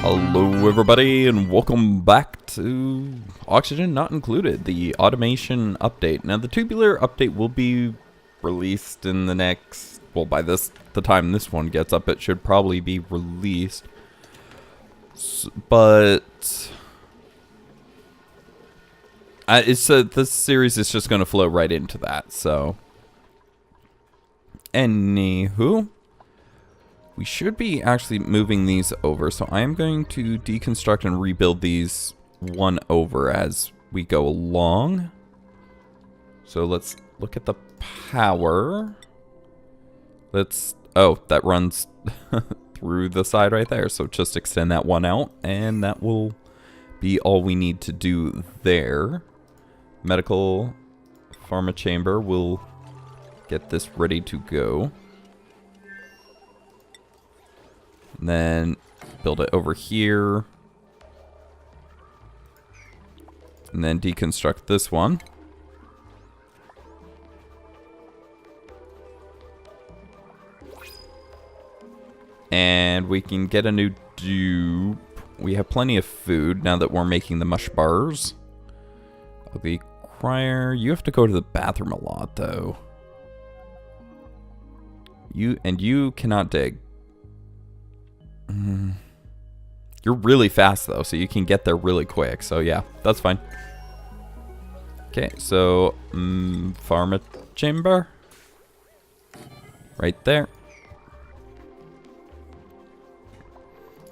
Hello everybody and welcome back to Oxygen Not Included, the automation update. Now the tubular update will be released in the next, well by the time this one gets up it should probably be released. But this series is just going to flow right into that, so anywho. We should be actually moving these over, so I am going to deconstruct and rebuild these one over as we go along. So let's look at the power. Oh, that runs through the side right there, so just extend that one out, and that will be all we need to do there. Medical pharma chamber will get this ready to go. And then build it over here. And then deconstruct this one. And we can get a new dupe. We have plenty of food now that we're making the mush bars. The crier, you have to go to the bathroom a lot though. You cannot dig. You're really fast though, so you can get there really quick. So yeah, that's fine. Okay, so pharma chamber right there.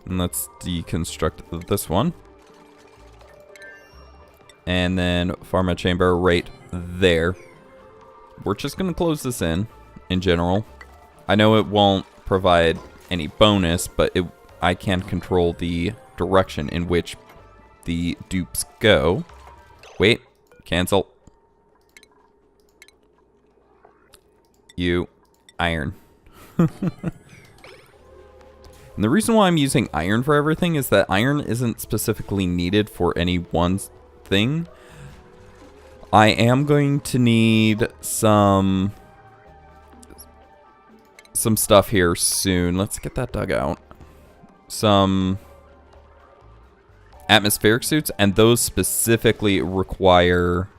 And let's deconstruct this one. And then pharma chamber right there. We're just gonna close this in general. I know it won't provide any bonus, but I can control the direction in which the dupes go. Wait, cancel. You, iron. And the reason why I'm using iron for everything is that iron isn't specifically needed for any one thing. I am going to need some stuff here soon. Let's get that dug out. Some atmospheric suits, and those specifically require...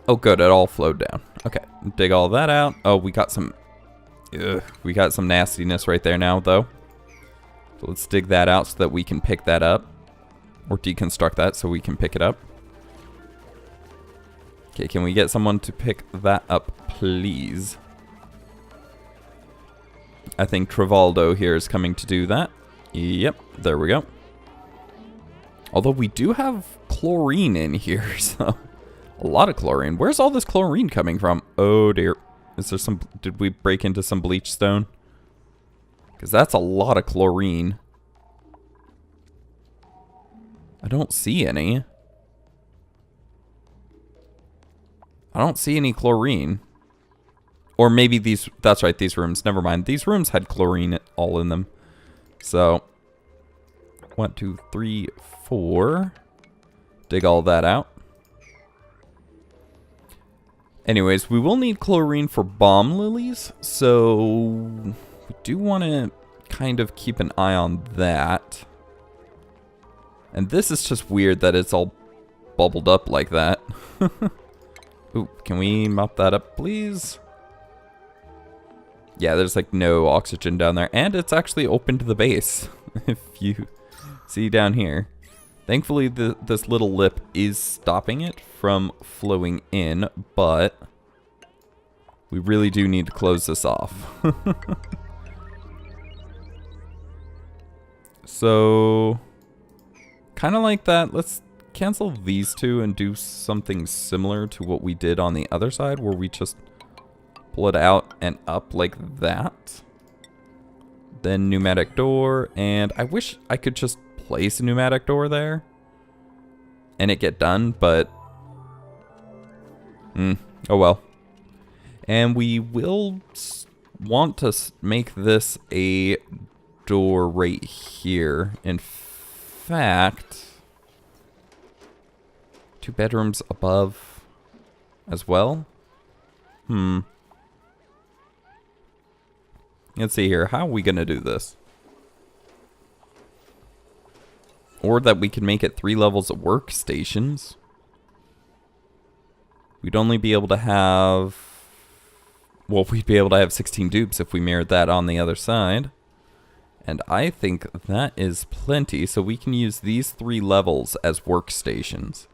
Oh good, it all flowed down. Okay, dig all that out. Oh, we got some... we got some nastiness right there now, though. So let's dig that out so that we can pick that up. Or deconstruct that so we can pick it up. Okay, can we get someone to pick that up, please? I think Travaldo here is coming to do that. Yep, there we go. Although we do have chlorine in here, so... A lot of chlorine. Where's all this chlorine coming from? Oh dear. Is there some... Did we break into some bleach stone? Because that's a lot of chlorine. I don't see any. I don't see any chlorine. Or maybe these... That's right, these rooms. Never mind. These rooms had chlorine all in them. So... 1, 2, 3, 4. Dig all that out. Anyways, we will need chlorine for bomb lilies. So... We do want to kind of keep an eye on that. And this is just weird that it's all bubbled up like that. Ooh, can we mop that up, please? Yeah, there's like no oxygen down there. And it's actually open to the base, if you see down here. Thankfully, this little lip is stopping it from flowing in, but we really do need to close this off. So, kind of like that, let's cancel these two and do something similar to what we did on the other side, where we just pull it out and up like that. Then pneumatic door, and I wish I could just place a pneumatic door there and it get done, but oh well. And we will want to make this a door right here. In fact, 2 bedrooms above as well. Let's see here. How are we going to do this? Or that we can make it 3 levels of workstations. We'd only be able to have... Well, we'd be able to have 16 dupes if we mirrored that on the other side. And I think that is plenty, so we can use these 3 levels as workstations.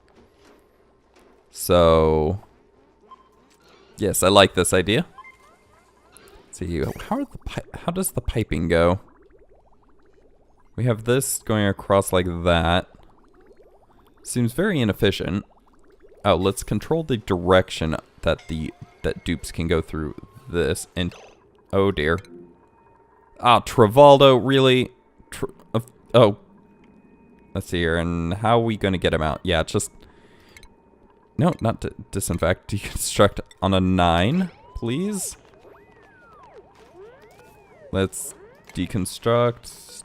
So... Yes, I like this idea. Let's see, how does the piping go? We have this going across like that. Seems very inefficient. Oh, let's control the direction that that dupes can go through this. And oh dear. Ah, Travaldo, really? Oh. Let's see here. And how are we going to get him out? Yeah, just... No, not disinfect. Deconstruct on a 9, please. Let's deconstruct.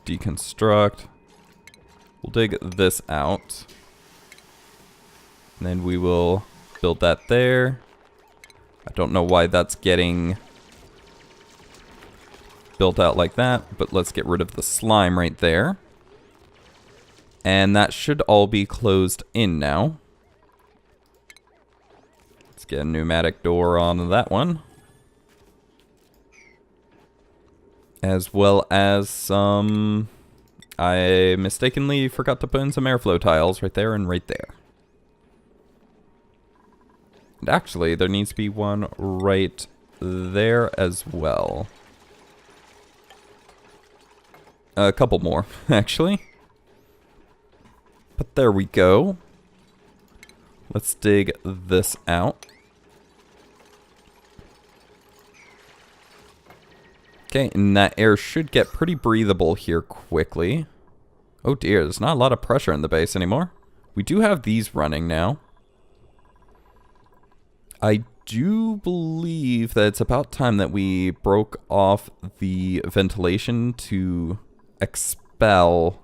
Deconstruct. We'll dig this out. And then we will build that there. I don't know why that's getting built out like that, but let's get rid of the slime right there. And that should all be closed in now. Let's get a pneumatic door on that one. As well as some... I mistakenly forgot to put in some airflow tiles right there and right there. And actually, there needs to be one right there as well. A couple more, actually. But there we go. Let's dig this out. Okay, and that air should get pretty breathable here quickly. Oh dear, there's not a lot of pressure in the base anymore. We do have these running now. I do believe that it's about time that we broke off the ventilation to expel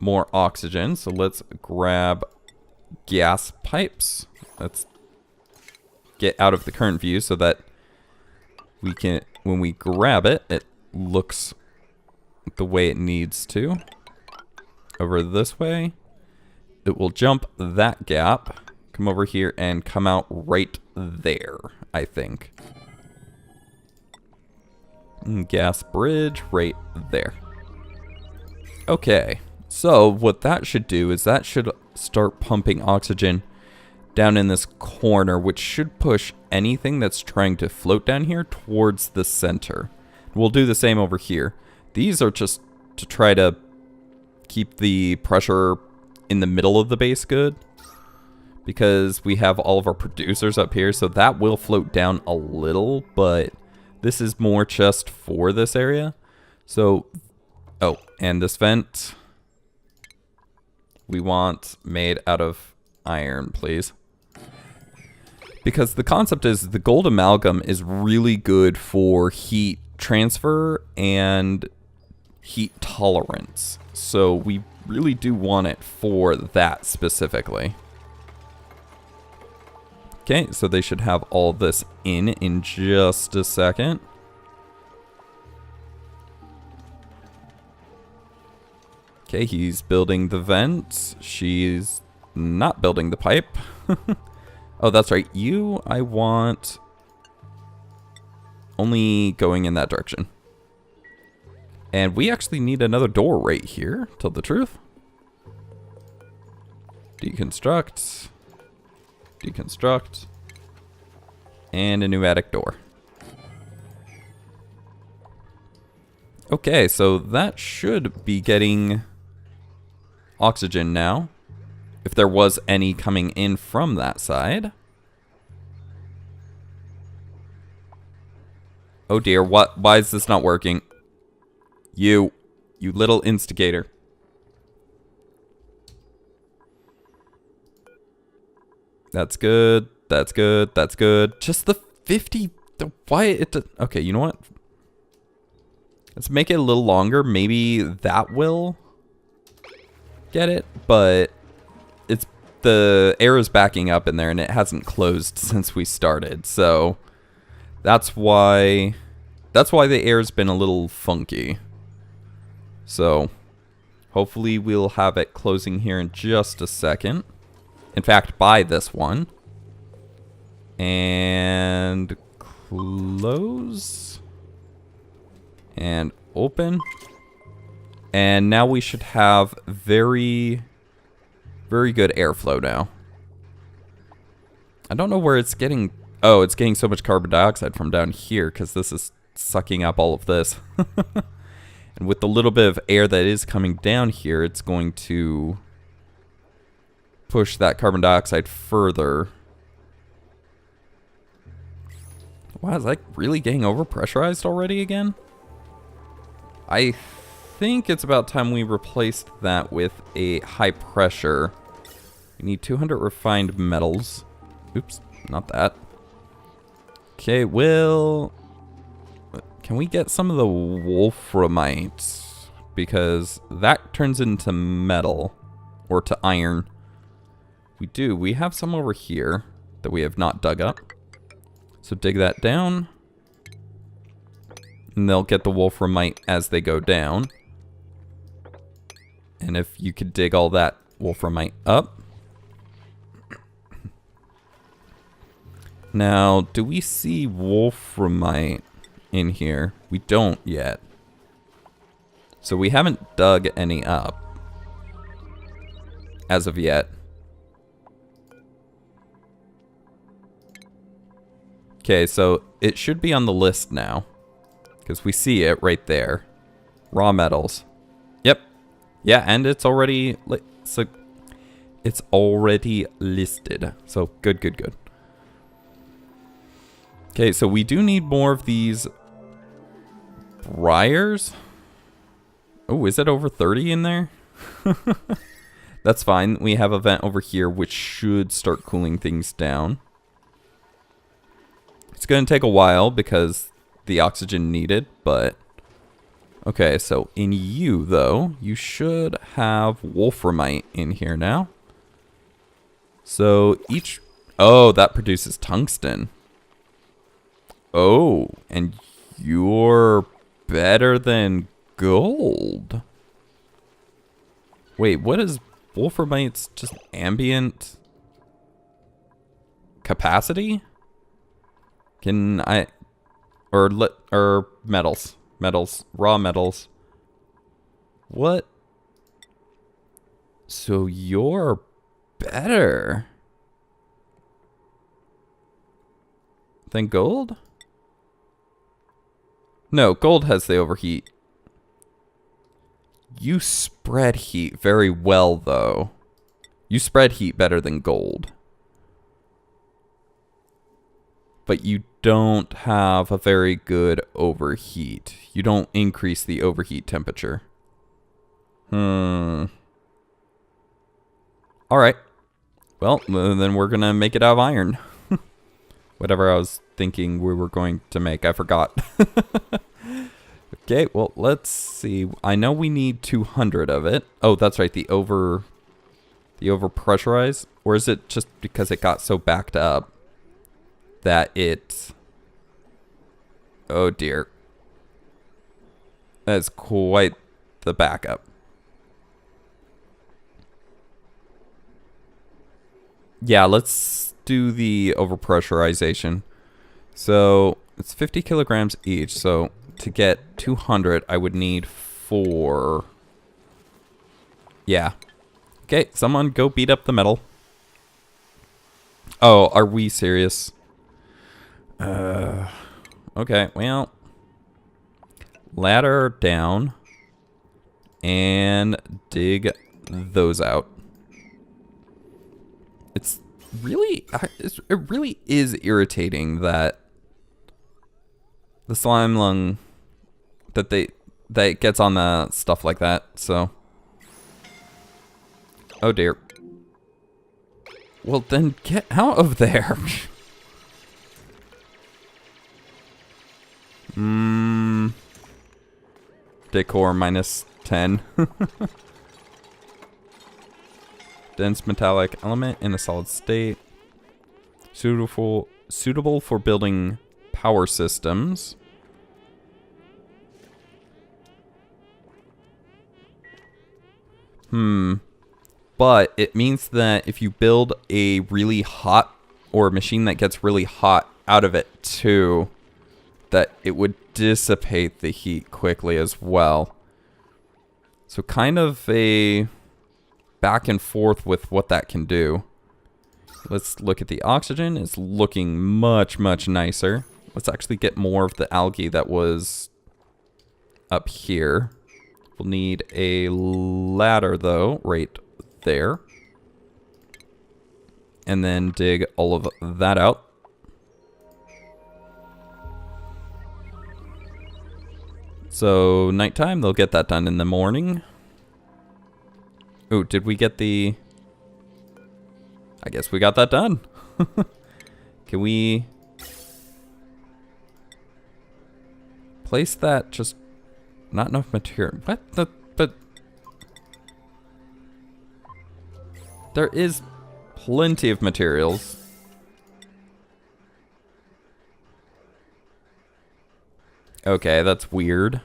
more oxygen. So let's grab gas pipes. Let's get out of the current view so that we can, when we grab it, it looks the way it needs to. Over this way. It will jump that gap, come over here, and come out right there, I think. Gas bridge right there. Okay, so what that should do is that should start pumping oxygen down in this corner, which should push anything that's trying to float down here towards the center. We'll do the same over here. These are just to try to keep the pressure in the middle of the base good, because we have all of our producers up here, so that will float down a little, but this is more just for this area. So, oh, and this vent we want made out of iron, please. Because the concept is the gold amalgam is really good for heat transfer and heat tolerance. So we really do want it for that specifically. Okay, so they should have all this in just a second. Okay, he's building the vent. She's not building the pipe. Oh, that's right. You, I want only going in that direction. And we actually need another door right here, tell the truth. Deconstruct. Deconstruct. And a pneumatic door. Okay, so that should be getting oxygen now. If there was any coming in from that side. Oh dear, why is this not working? You little instigator. That's good. That's good. That's good. Just the 50. Why it? Okay, you know what? Let's make it a little longer. Maybe that will get it, but it's the air is backing up in there and it hasn't closed since we started. So That's why the air's been a little funky. So, hopefully we'll have it closing here in just a second. In fact, by this one. And close. And open. And now we should have very, very good airflow now. I don't know where it's getting... Oh, it's getting so much carbon dioxide from down here because this is sucking up all of this. And with the little bit of air that is coming down here, it's going to push that carbon dioxide further. Wow, is that really getting overpressurized already again? I think it's about time we replaced that with a high pressure. We need 200 refined metals. Oops, not that. Okay, well, can we get some of the Wolframite? Because that turns into metal, or to iron. We do. We have some over here that we have not dug up. So dig that down. And they'll get the Wolframite as they go down. And if you could dig all that Wolframite up. Now, do we see Wolframite in here? We don't yet. So we haven't dug any up. As of yet. Okay, so it should be on the list now. Because we see it right there. Raw metals. Yep. Yeah, and it's already... So it's already listed. So good, good, good. Okay, so we do need more of these briars. Oh, is it over 30 in there? That's fine. We have a vent over here which should start cooling things down. It's going to take a while because the oxygen needed, but... Okay, so in you, though, you should have Wolframite in here now. So each... Oh, that produces tungsten. Oh, and you're better than gold. Wait, what is Wolframite's just ambient capacity? Can I... Or metals. Metals. Raw metals. What? So you're better than gold? No, gold has the overheat. You spread heat very well, though. You spread heat better than gold. But you don't have a very good overheat. You don't increase the overheat temperature. Alright. Well, then we're gonna make it out of iron. Whatever I was thinking we were going to make, I forgot. Okay, well, let's see. I know we need 200 of it. Oh, that's right, the over pressurized, or is it just because it got so backed up that it... Oh dear. That's quite the backup. Yeah, let's do the overpressurization. So it's 50 kilograms each. So to get 200, I would need 4. Yeah. Okay, someone go beat up the metal. Oh, are we serious? Okay, well. Ladder down. And dig those out. It really is irritating that the slime lung that it gets on the stuff like that. So, oh dear. Well, then get out of there. Decor minus 10. Dense metallic element in a solid state. Suitable for building power systems. But it means that if you build a really hot, or a machine that gets really hot out of it too, that it would dissipate the heat quickly as well. So kind of a back and forth with what that can do. Let's look at the oxygen. It's looking much, much nicer. Let's actually get more of the algae that was up here. We'll need a ladder though, right there. And then dig all of that out. So nighttime, they'll get that done in the morning. Oh, did we get the... I guess we got that done. Can we place that? Just not enough material. What the? But there is plenty of materials. Okay, that's weird.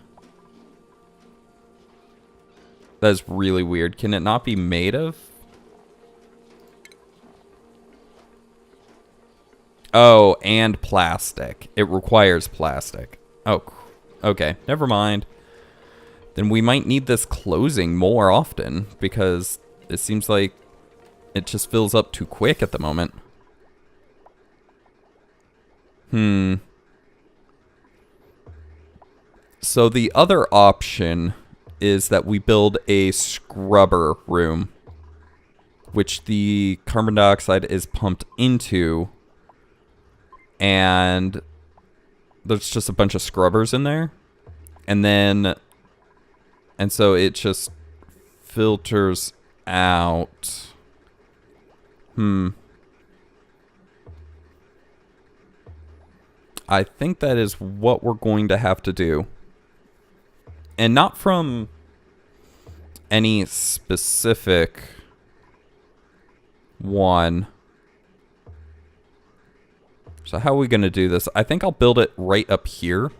That's really weird. Can it not be made of? Oh, and plastic. It requires plastic. Oh, okay. Never mind. Then we might need this closing more often, because it seems like it just fills up too quick at the moment. So the other option is that we build a scrubber room, which the carbon dioxide is pumped into. And there's just a bunch of scrubbers in there. And so it just filters out. I think that is what we're going to have to do. And not from any specific one. So how are we going to do this? I think I'll build it right up here.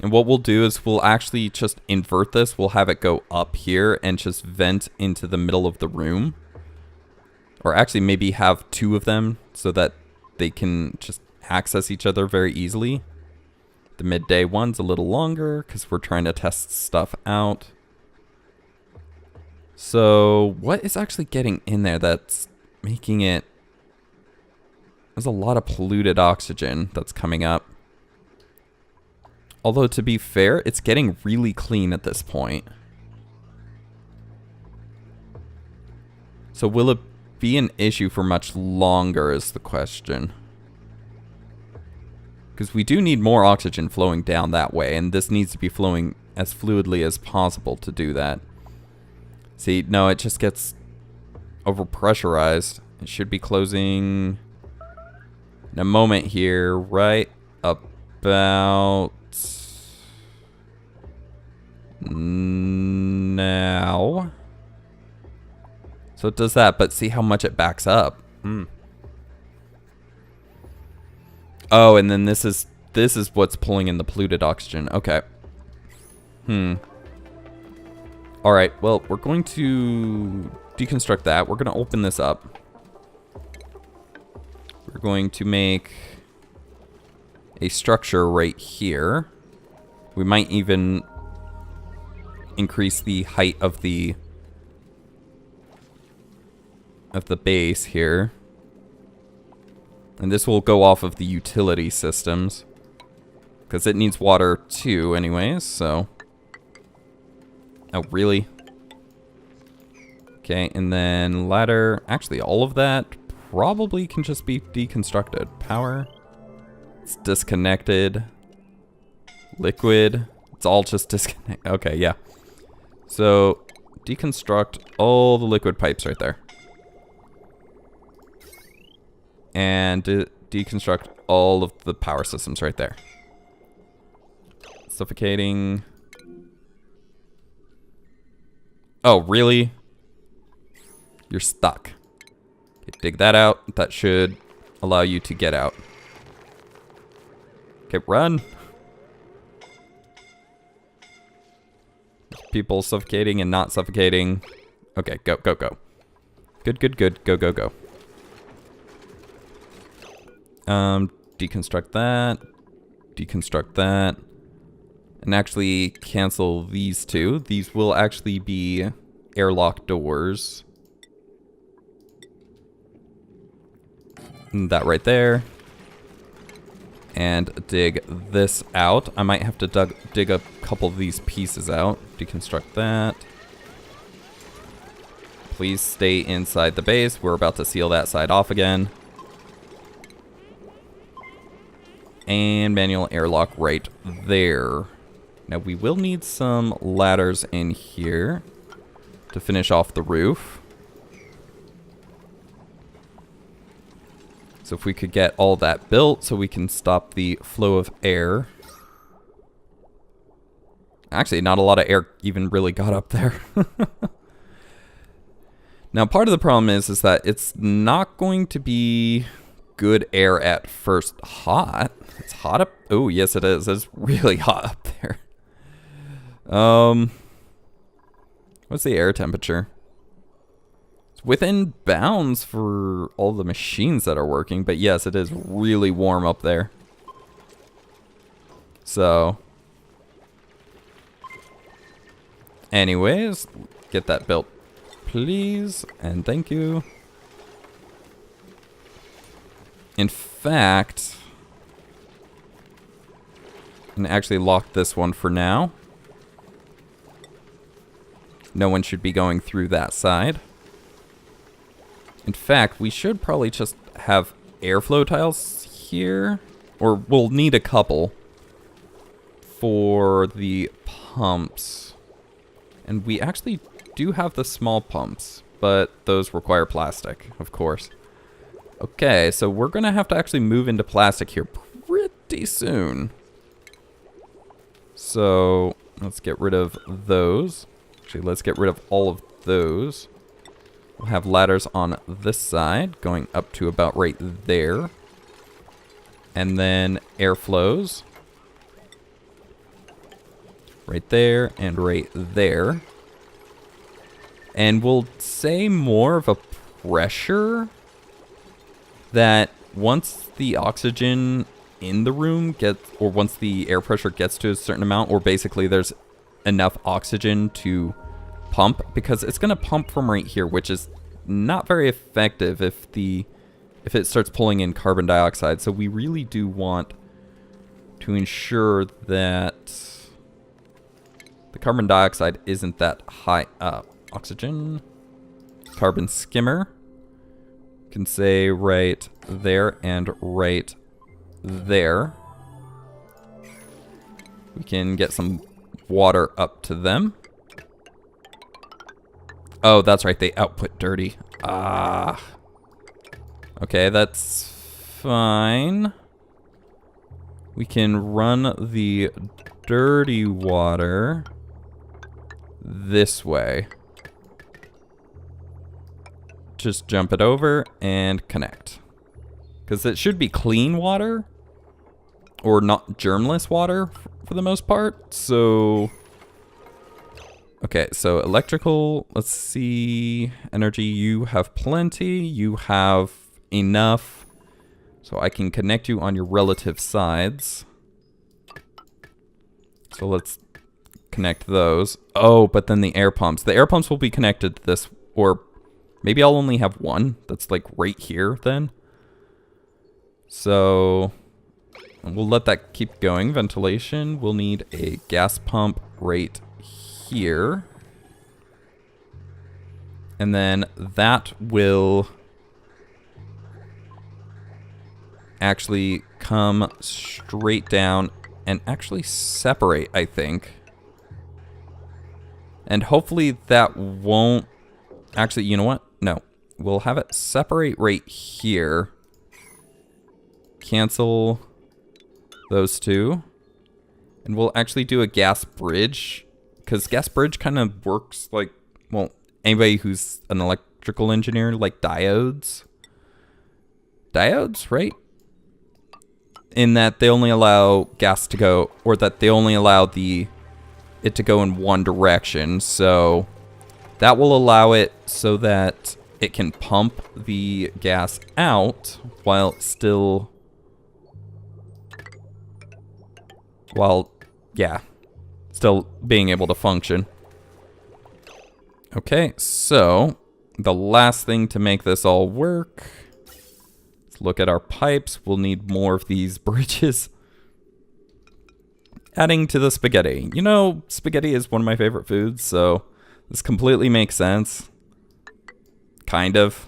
And what we'll do is we'll actually just invert this. We'll have it go up here and just vent into the middle of the room. Or actually maybe have two of them so that they can just access each other very easily. The midday one's a little longer because we're trying to test stuff out. So what is actually getting in there that's making it... There's a lot of polluted oxygen that's coming up. Although, to be fair, it's getting really clean at this point. So will it be an issue for much longer is the question. Because we do need more oxygen flowing down that way, and this needs to be flowing as fluidly as possible to do that. See, no, it just gets overpressurized. It should be closing in a moment here, right about now. So it does that, but see how much it backs up. Oh, and then this is what's pulling in the polluted oxygen. Okay. All right. Well, we're going to deconstruct that. We're going to open this up. We're going to make a structure right here. We might even increase the height of the base here. And this will go off of the utility systems, because it needs water too anyways, so... Oh, really? Okay, and then ladder. Actually, all of that probably can just be deconstructed. Power. It's disconnected. Liquid. It's all just disconnected. Okay, yeah. So, deconstruct all the liquid pipes right there. And deconstruct all of the power systems right there. Suffocating. Oh, really? You're stuck. Okay, dig that out. That should allow you to get out. Okay, run. People suffocating and not suffocating. Okay, go, go, go. Good, good, good. Go, go, go. Deconstruct that. Deconstruct that. And actually cancel these two. These will actually be airlock doors. And that right there. And dig this out. I might have to dig a couple of these pieces out. Deconstruct that. Please stay inside the base. We're about to seal that side off again. And manual airlock right there. Now we will need some ladders in here to finish off the roof. So if we could get all that built so we can stop the flow of air. Actually, not a lot of air even really got up there. Now, part of the problem is that it's not going to be good air at first hot. It's hot up. Oh, yes, it is. It's really hot up there. What's the air temperature? It's within bounds for all the machines that are working, but yes, it is really warm up there. So, anyways, get that built, please, and thank you. In fact, I'm gonna actually lock this one for now. No one should be going through that side. In fact, we should probably just have airflow tiles here, or we'll need a couple for the pumps. And we actually do have the small pumps, but those require plastic, of course. Okay, so we're gonna have to actually move into plastic here pretty soon. So let's get rid of those. Actually, let's get rid of all of those. We'll have ladders on this side going up to about right there. And then airflows. Right there and right there. And we'll say more of a pressure that once the oxygen in the room gets, or once the air pressure gets to a certain amount, or basically there's enough oxygen to pump, because it's going to pump from right here, which is not very effective if it starts pulling in carbon dioxide. So we really do want to ensure that the carbon dioxide isn't that high up. Oxygen, carbon skimmer, can say right there and right there. We can get some water up to them. Oh, that's right, they output dirty. Ah. Okay, that's fine. We can run the dirty water this way. Just jump it over and connect. Because it should be clean water. Or not germless water for the most part. So... okay, so electrical, let's see, energy, you have plenty, you have enough, so I can connect you on your relative sides. So let's connect those. Oh, but then the air pumps will be connected to this, or maybe I'll only have one, that's like right here then. So we'll let that keep going. Ventilation, we'll need a gas pump right here, and then that will actually come straight down and actually separate, I think. And hopefully that won't actually, you know what? No, we'll have it separate right here. Cancel those two, and we'll actually do a gas bridge. Because gas bridge kind of works like, well, anybody who's an electrical engineer, like diodes. diodes, right? In that they only allow gas to go, or that they only allow it to go in one direction. So that will allow it so that it can pump the gas out while still, still being able to function. Okay, so the last thing to make this all work, let's look at our pipes. We'll need more of these bridges. Adding to the spaghetti. You know, spaghetti is one of my favorite foods, so this completely makes sense. Kind of.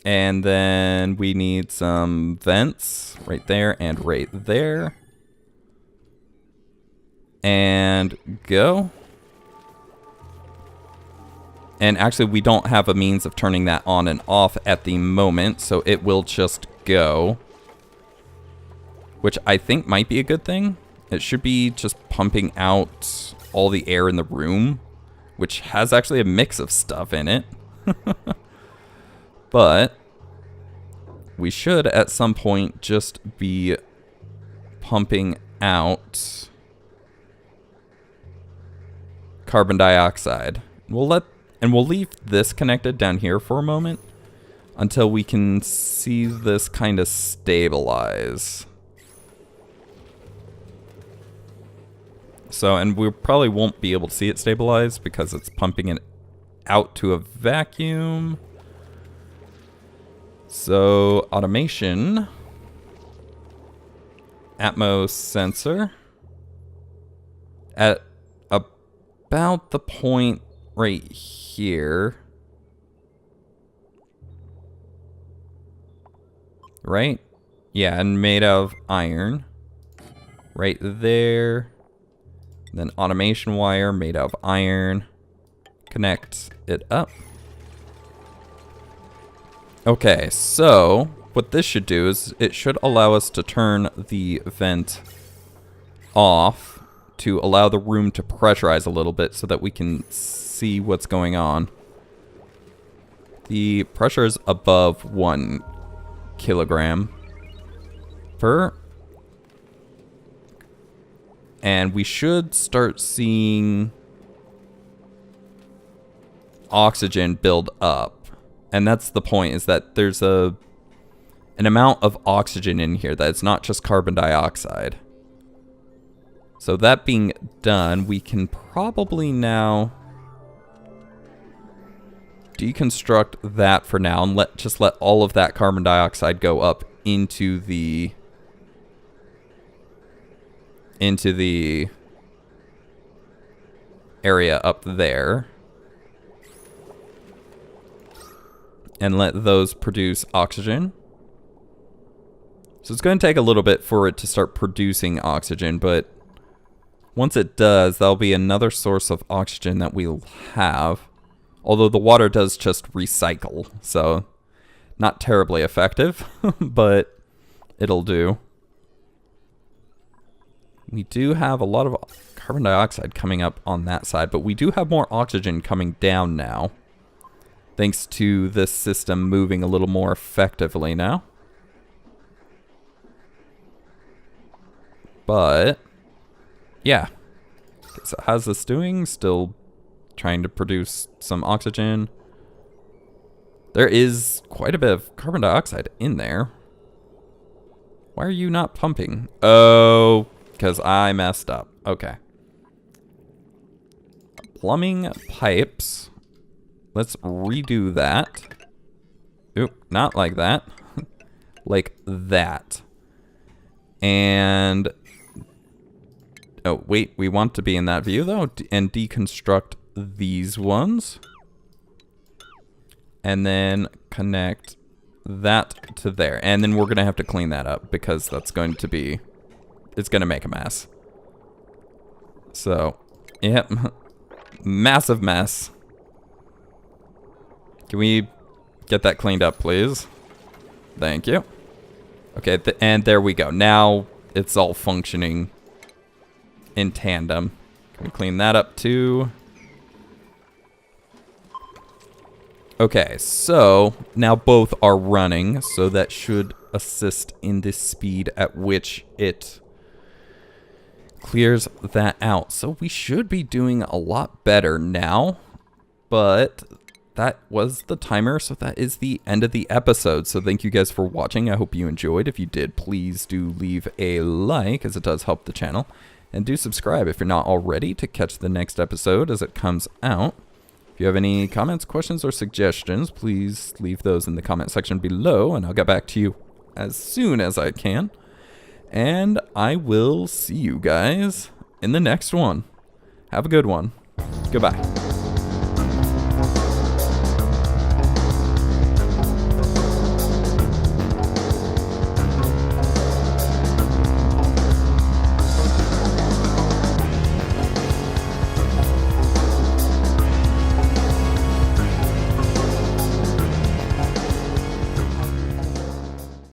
And then we need some vents right there and right there. And go. And actually, we don't have a means of turning that on and off at the moment, so it will just go. Which I think might be a good thing. It should be just pumping out all the air in the room, which has actually a mix of stuff in it. But we should at some point just be pumping out carbon dioxide. We'll leave this connected down here for a moment until we can see this kind of stabilize. So, and we probably won't be able to see it stabilize because it's pumping it out to a vacuum. So, automation. Atmos sensor. At about the point right here. Right? Yeah, and made of iron. Right there. Then automation wire made out of iron. Connect it up. Okay, so what this should do is it should allow us to turn the vent off to allow the room to pressurize a little bit so that we can see what's going on. The pressure is above 1 kilogram per. And we should start seeing oxygen build up. And that's the point, is that there's an amount of oxygen in here that it's not just carbon dioxide. So that being done, we can probably now deconstruct that for now and just let all of that carbon dioxide go up into the area up there. And let those produce oxygen. So it's going to take a little bit for it to start producing oxygen, but once it does, that'll be another source of oxygen that we'll have. Although the water does just recycle, so not terribly effective, but it'll do. We do have a lot of carbon dioxide coming up on that side, but we do have more oxygen coming down now. Thanks to this system moving a little more effectively now. But, yeah. Okay, so how's this doing? Still trying to produce some oxygen. There is quite a bit of carbon dioxide in there. Why are you not pumping? Oh, because I messed up. Okay. Plumbing pipes. Let's redo that. Oop, not like that. Like that. And... oh, wait, we want to be in that view, though, and deconstruct these ones. And then connect that to there. And then we're going to have to clean that up, because that's going to be... it's going to make a mess. So, yep. Massive mess. Can we get that cleaned up, please? Thank you. Okay, and there we go. Now it's all functioning in tandem. Can we clean that up too? Okay, so now both are running, so that should assist in the speed at which it clears that out. So we should be doing a lot better now, but that was the timer, so that is the end of the episode. So thank you guys for watching. I hope you enjoyed. If you did, please do leave a like, as it does help the channel, and do subscribe if you're not already to catch the next episode as it comes out. If you have any comments, questions, or suggestions, please leave those in the comment section below, and I'll get back to you as soon as I can. And I will see you guys in the next one. Have a good one. Goodbye.